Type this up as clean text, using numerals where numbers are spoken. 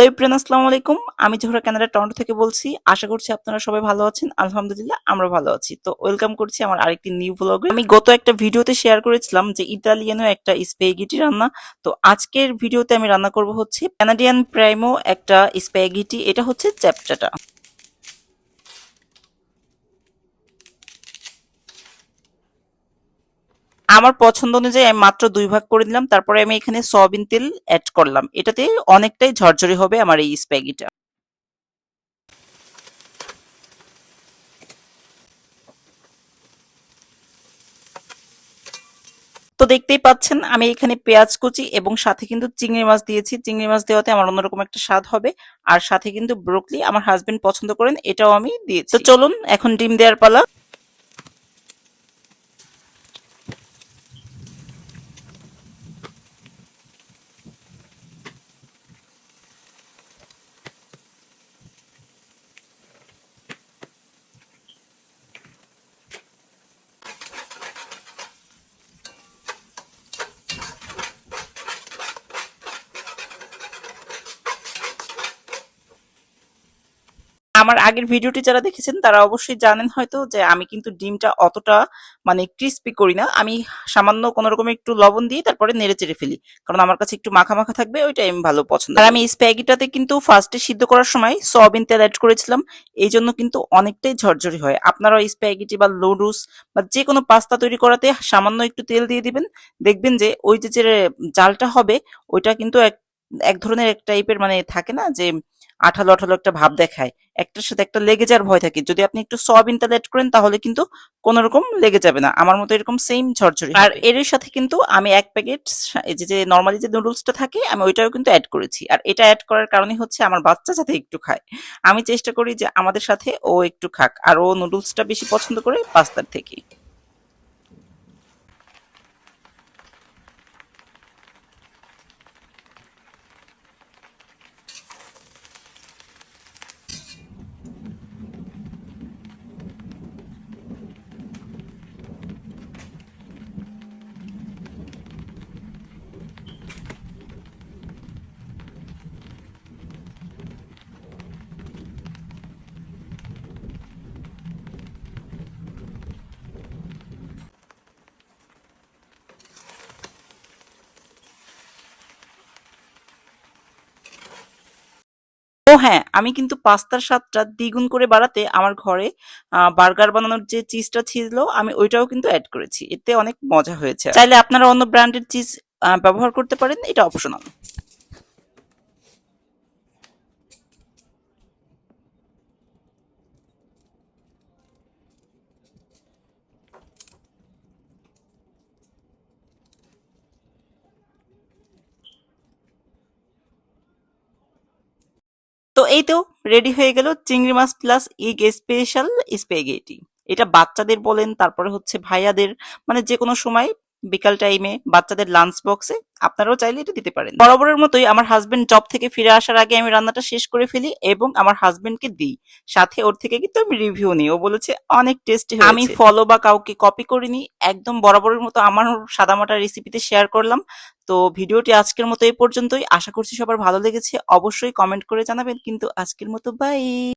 Hello everyone, আসসালামু আলাইকুম। আমি জোহরা কানাডা টরন্টো থেকে বলছি। আশা করছি আপনারা সবাই ভালো আছেন। আলহামদুলিল্লাহ আমরা ভালো আছি। তো ওয়েলকাম করছি আমার আরেকটি নিউ ব্লগে। আমি গত একটা ভিডিওতে শেয়ার করেছিলাম যে ইতালিয়ানো একটা স্প্যাগেটি রান্না। তো আজকের ভিডিওতে আমি রান্না করব হচ্ছে কানাডিয়ান প্রাইমো একটা স্প্যাগেটি। এটা হচ্ছে চ্যাপটাটা। আমার পছন্দ অনুযায়ী আমি মাত্র ২ ভাগ করে দিলাম। তারপরে আমি এখানে সয়াবিন তেল এড করলাম। এটাতে অনেকটাই ঝরঝরে হবে আমার এই স্প্যাগেটিটা। তো দেখতেই পাচ্ছেন আমি এখানে পেঁয়াজ কুচি এবং সাথে কিন্তু চিংড়ি মাছ দিয়েছি। চিংড়ি মাছ দেওয়াতে আমার অন্যরকম একটা স্বাদ হবে। আর সাথে কিন্তু ব্রোকলি আমার হাসবেন্ড পছন্দ করেন, এটাও আমি দিয়েছি। তো চলুন এখন ডিম দেওয়ার পালা। আমার আগের ভিডিওটি যারা দেখেছেন তারা অবশ্যই জানেন হয়তো যে আমি কিন্তু ডিমটা অতটা মানে ক্রিস্পি করি না। আমি সামান্য কোন রকম একটু লবণ দিয়ে তারপরে নেড়ে চেড়ে ফেলি, কারণ আমার কাছে একটু মাখা মাখা থাকবে, ওইটাই আমি ভালো পছন্দ করি। আর আমি স্প্যাগেটিটাতে কিন্তু ফার্স্টে সিদ্ধ করার সময় সয়াবিন তেল অ্যাড করেছিলাম, এই জন্য কিন্তু অনেকটাই ঝরঝরি হয়। আপনারা স্প্যাগেটি বা নুডলস বা যে কোনো পাস্তা তৈরি করাতে সামান্য একটু তেল দিয়ে দিবেন, দেখবেন যে ওই যে জালটা হবে ওইটা কিন্তু এক এক ধরনের এক টাইপের মানে থাকে না যে আঠালো আঠালো একটা ভাব দেখায়, একটার সাথে একটা লেগে যাওয়ার ভয় থাকে। যদি আপনি একটু সয়াবিন তেল এড করেন তাহলে কিন্তু কোন রকম লেগে যাবে না, আমার মতো এরকম সেম ঝরঝরি হবে। আর এর সাথে কিন্তু আমি এক প্যাকেট এই যে নর্মালি যে নুডলসটা থাকে আমি ওইটাও কিন্তু অ্যাড করেছি। আর এটা অ্যাড করার কারণে হচ্ছে আমার বাচ্চা যাতে একটু খায়, আমি চেষ্টা করি যে আমাদের সাথে ও একটু খাক, আর ও নুডলসটা বেশি পছন্দ করে পাস্তার থেকে। ও হ্যাঁ, আমি কিন্তু পাস্তার স্বাদটা দ্বিগুণ করে বাড়াতে আমার ঘরে বার্গার বানানোর যে চিজটা ছিল আমি ওইটাও কিন্তু অ্যাড করেছি। এতে অনেক মজা হয়েছে। চাইলে আপনারা অন্য ব্র্যান্ডের চিজ ব্যবহার করতে পারেন, এটা অপশনাল। তো এই তো রেডি হয়ে গেল চিংড়ি মাছ প্লাস এগ স্পেশাল স্প্যাগেটি। এটা বাচ্চাদের বলেন, তারপরে হচ্ছে ভাইয়াদের, মানে যে কোনো সময় বিকাল টাইমে বাচ্চাদের লাঞ্চ বক্সে আপনারাও চাইলে এটা দিতে পারেন। বরাবরের মতোই আমার হাজবেন্ড জব থেকে ফিরে আসার আগে আমি রান্নাটা শেষ করে ফেলি এবং আমার হাজবেন্ডকে দিই। সাথে ওর থেকে কিন্তু আমি রিভিউ নিই, ও বলেছে অনেক টেস্টি হয়েছে। আমি ফলো বা কাউকে কপি করিনি, একদম বরাবরের মতো আমার সাদামাটা রেসিপিতে শেয়ার করলাম। তো ভিডিওটি আজকের মতো এই পর্যন্তই। আশা করছি সবার ভালো লেগেছে। অবশ্যই কমেন্ট করে জানাবেন। কিন্তু আজকের মতো বাই।